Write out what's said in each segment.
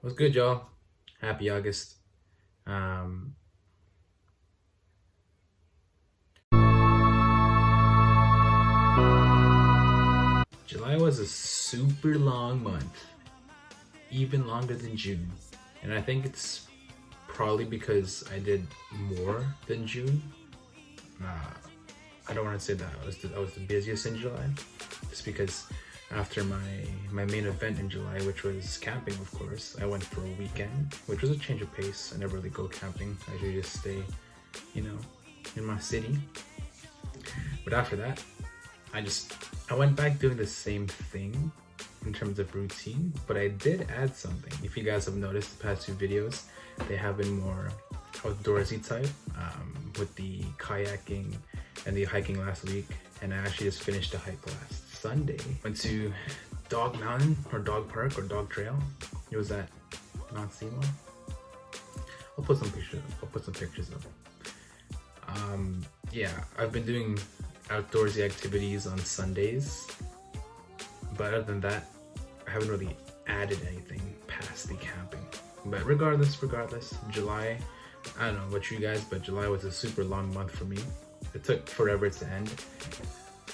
What's good, y'all? Happy August. Um, July was a super long month, even longer than June. And I think it's probably because I did more than June. Uh, I don't want to say that I was the busiest in July, just because after my main event in July, which was camping, of course, I went for a weekend, which was a change of pace. I never really go camping. I usually just stay, you know, in my city. But after that, I just I went back doing the same thing in terms of routine, but I did add something. If you guys have noticed the past two videos, they have been more outdoorsy type, with the kayaking and the hiking last week, and I actually just finished a hike last Sunday. Went to Dog Mountain or Dog Park or Dog Trail. It was at Mount Seymour. I'll put some pictures. I'll put some pictures up. Yeah, I've been doing outdoorsy activities on Sundays, but other than that, I haven't really added anything past the camping. But regardless, July, I don't know about you guys, but July was a super long month for me. It took forever to end.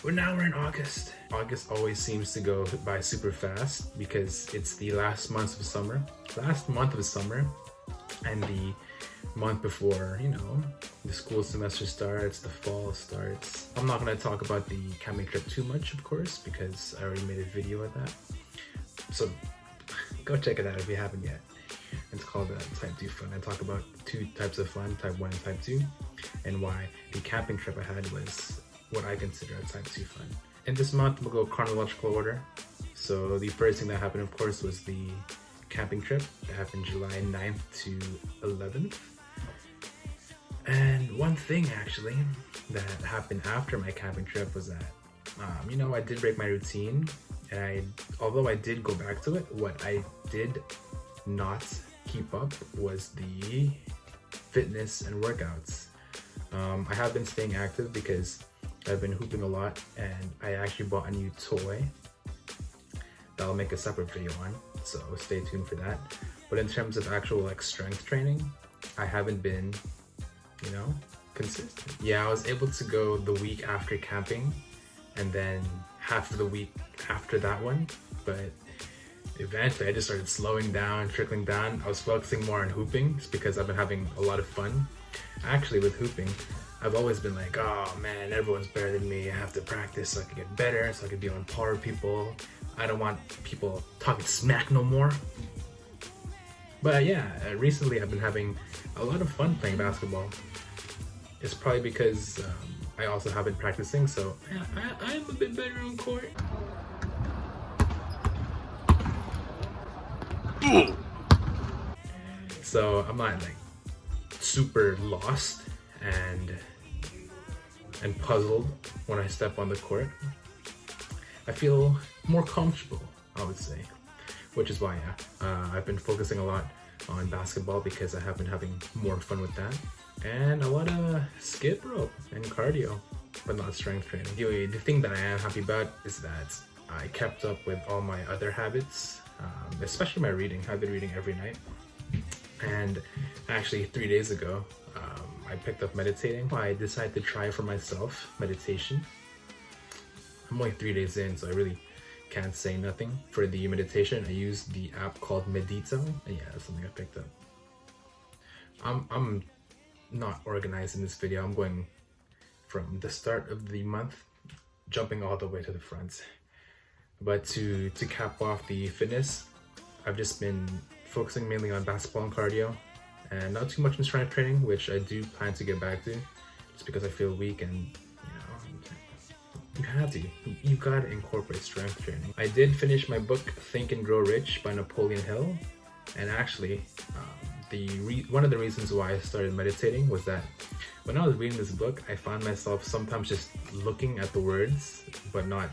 But now we're in August. August always seems to go by super fast because it's the last month of summer. And the month before, the school semester starts, the fall starts. I'm not gonna talk about the camping trip too much, of course, because I already made a video of that. So go check it out if you haven't yet. It's called Type 2 Fun. I talk about two types of fun, Type 1 and Type 2, and why the camping trip I had was what I consider a Type 2 fun. And this month, we'll go chronological order. So the first thing that happened, of course, was the camping trip that happened July 9th to 11th. And one thing actually that happened after my camping trip was that, I did break my routine, and although I did go back to it, what I did not keep up was the fitness and workouts. I have been staying active because I've been hooping a lot, and I actually bought a new toy that I'll make a separate video on, so stay tuned for that. But in terms of actual strength training, I haven't been consistent. Yeah, I was able to go the week after camping and then half of the week after that one, but eventually I just started slowing down, trickling down. I was focusing more on hooping just because I've been having a lot of fun. Actually, with hooping, I've always been like, oh man, everyone's better than me. I have to practice so I can get better, so I can be on par with people. I don't want people talking smack no more. But yeah, recently I've been having a lot of fun playing basketball. It's probably because I also have been practicing, so I'm a bit better on court. So I'm not super lost and puzzled when I step on the court. I feel more comfortable, I would say, which is why I've been focusing a lot on basketball because I have been having more fun with that, and a lot of skip rope and cardio, but not strength training. Anyway, the thing that I am happy about is that I kept up with all my other habits, especially my reading. I've been reading every night, and actually 3 days ago I picked up meditating. I decided to try for myself meditation. I'm only 3 days in, so I really can't say nothing. For the meditation, I used the app called Medito, and yeah, that's something I picked up. I'm not organized in this video. I'm going from the start of the month, jumping all the way to the front. But to cap off the fitness, I've just been focusing mainly on basketball and cardio, and not too much in strength training, which I do plan to get back to, just because I feel weak and you have to. You gotta incorporate strength training. I did finish my book, Think and Grow Rich by Napoleon Hill, and actually, one of the reasons why I started meditating was that when I was reading this book, I found myself sometimes just looking at the words, but not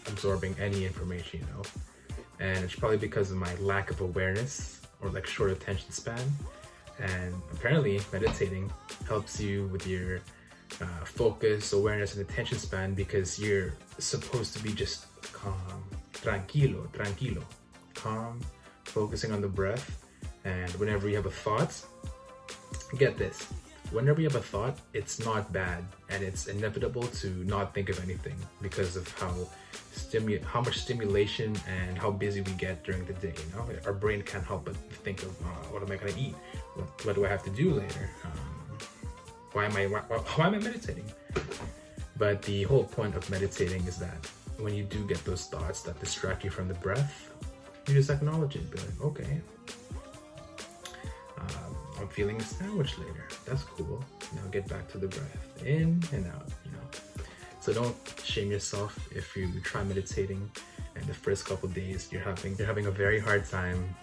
absorbing any information, And it's probably because of my lack of awareness or short attention span. And apparently, meditating helps you with your focus, awareness, and attention span because you're supposed to be just calm, tranquilo, calm, focusing on the breath, And whenever you have a thought, get this. Whenever you have a thought, it's not bad, and it's inevitable to not think of anything because of how much stimulation and how busy we get during the day. You know, our brain can't help but think of what am I gonna eat? What do I have to do later? Why am I meditating? But the whole point of meditating is that when you do get those thoughts that distract you from the breath, you just acknowledge it. Be like, okay, I'm feeling a sandwich later. That's cool. Now get back to the breath, in and out. You know. So don't shame yourself if you try meditating, and the first couple days you're having a very hard time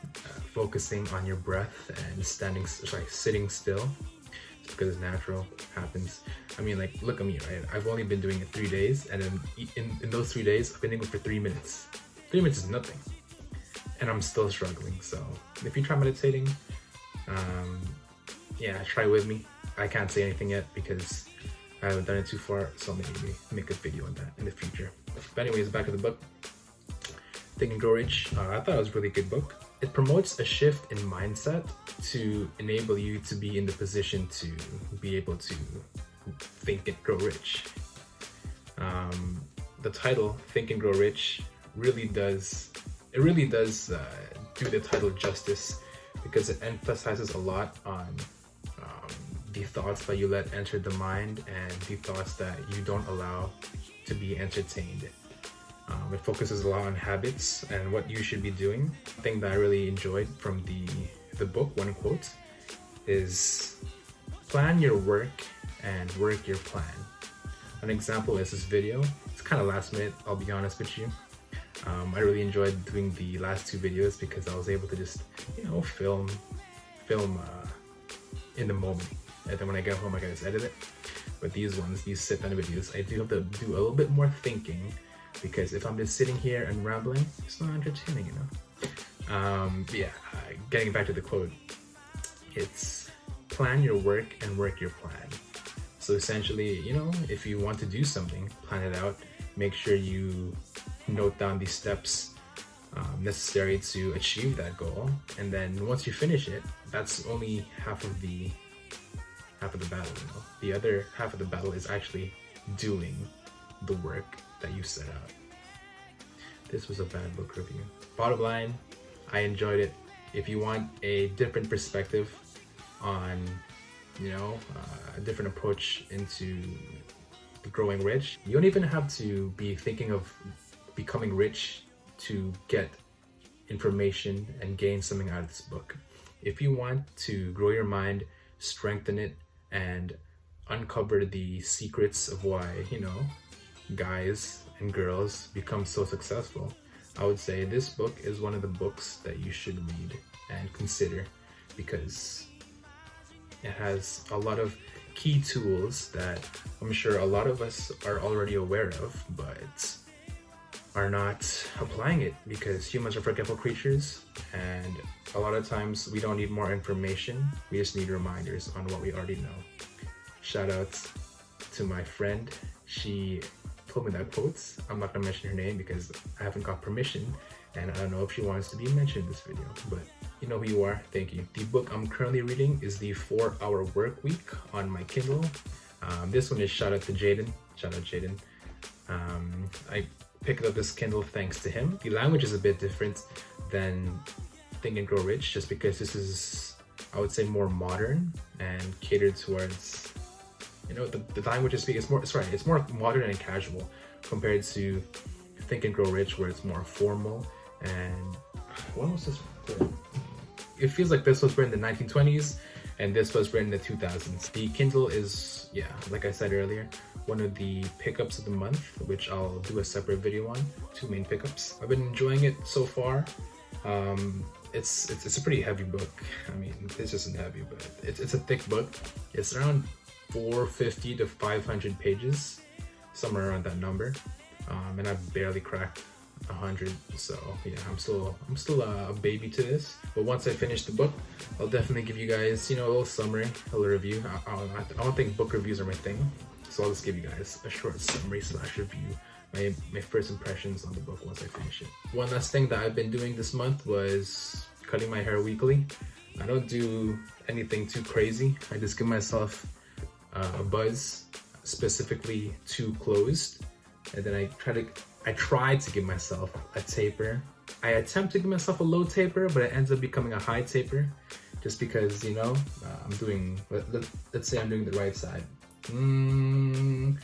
focusing on your breath and sitting still. It's because it's natural, happens. I mean, like, look at me, right? I've only been doing it 3 days, and then in those 3 days, I've been able for 3 minutes. 3 minutes is nothing, and I'm still struggling. So if you try meditating, yeah, try with me. I can't say anything yet because I haven't done it too far, so maybe make a video on that in the future. But anyways, back to the book. Think and Grow Rich. I thought it was a really good book. It promotes a shift in mindset to enable you to be in the position to be able to think and grow rich. The title, Think and Grow Rich, really does do the title justice, because it emphasizes a lot on the thoughts that you let enter the mind and the thoughts that you don't allow to be entertained. It focuses a lot on habits and what you should be doing. The thing that I really enjoyed from the book, one quote, is plan your work and work your plan. An example is this video. It's kind of last minute, I'll be honest with you. I really enjoyed doing the last 2 videos because I was able to just, film in the moment. And then when I get home, I can just edit it. But these sit-down videos, I do have to do a little bit more thinking, because if I'm just sitting here and rambling, it's not entertaining, getting back to the quote, it's plan your work and work your plan. So essentially, if you want to do something, plan it out, make sure you note down the steps necessary to achieve that goal, and then once you finish it, that's only half of the battle. The other half of the battle is actually doing the work that you set out. This was a bad book review. Bottom line, I enjoyed it. If you want a different perspective on, a different approach into growing rich, you don't even have to be thinking of becoming rich to get information and gain something out of this book. If you want to grow your mind, strengthen it, and uncover the secrets of why, guys and girls become so successful, I would say this book is one of the books that you should read and consider, because it has a lot of key tools that I'm sure a lot of us are already aware of, but are not applying it because humans are forgetful creatures, and a lot of times we don't need more information, we just need reminders on what we already know. Shout out to my friend, she told me that quote. I'm not gonna mention her name because I haven't got permission, and I don't know if she wants to be mentioned in this video, but you know who you are, thank you. The book I'm currently reading is The 4-Hour Work Week on my Kindle. This one is shout out to Jaden. Shout out Jaden. I picked up this Kindle thanks to him. The language is a bit different than Think and Grow Rich, just because this is, I would say, more modern and catered towards, the language is it's more modern and casual compared to Think and Grow Rich, where it's more formal. And when was this written? It feels like this was written in the 1920s and this was written in the 2000s. The Kindle is, like I said earlier, one of the pickups of the month, which I'll do a separate video on. 2 main pickups. I've been enjoying it so far. It's a pretty heavy book. I mean, this isn't heavy, but it's a thick book. It's around 450 to 500 pages, somewhere around that number. And I've barely cracked 100, so yeah, I'm still a baby to this. But once I finish the book, I'll definitely give you guys, a little summary, a little review. I don't think book reviews are my thing, so I'll just give you guys a short summary / review, my first impressions on the book once I finish it. One last thing that I've been doing this month was cutting my hair weekly. I don't do anything too crazy. I just give myself a buzz, specifically too closed, and then I try to give myself a taper. I attempt to give myself a low taper, but it ends up becoming a high taper, just because, you know, I'm doing, let's say I'm doing the right side, and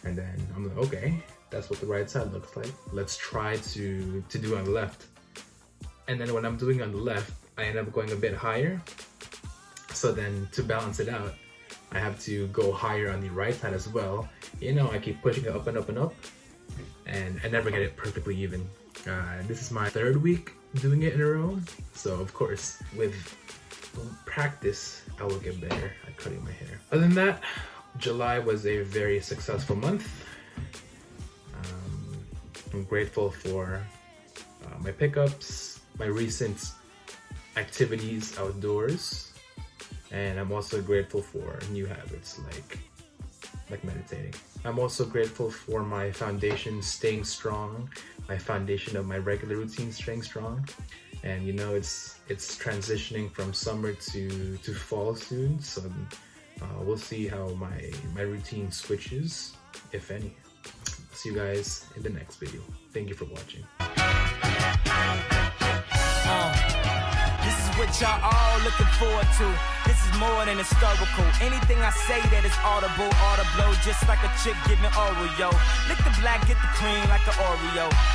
then I'm like, okay, that's what the right side looks like. Let's try to do on the left. And then when I'm doing on the left, I end up going a bit higher. So then to balance it out, I have to go higher on the right side as well. You know, I keep pushing it up and up and up, and I never get it perfectly even. This is my 3rd week doing it in a row. So of course, with practice, I will get better at cutting my hair. Other than that, July was a very successful month. I'm grateful for my pickups, my recent activities outdoors, and I'm also grateful for new habits like meditating. I'm also grateful for my foundation staying strong, my foundation of my regular routine staying strong. And you know, it's transitioning from summer to fall soon, so we'll see how my routine switches, if any. See you guys in the next video. Thank you for watching. This is what y'all all looking forward to. This is more than historical. Anything I say that is audible, just like a chick giving Oreo. Lick the black, get the cream like an Oreo.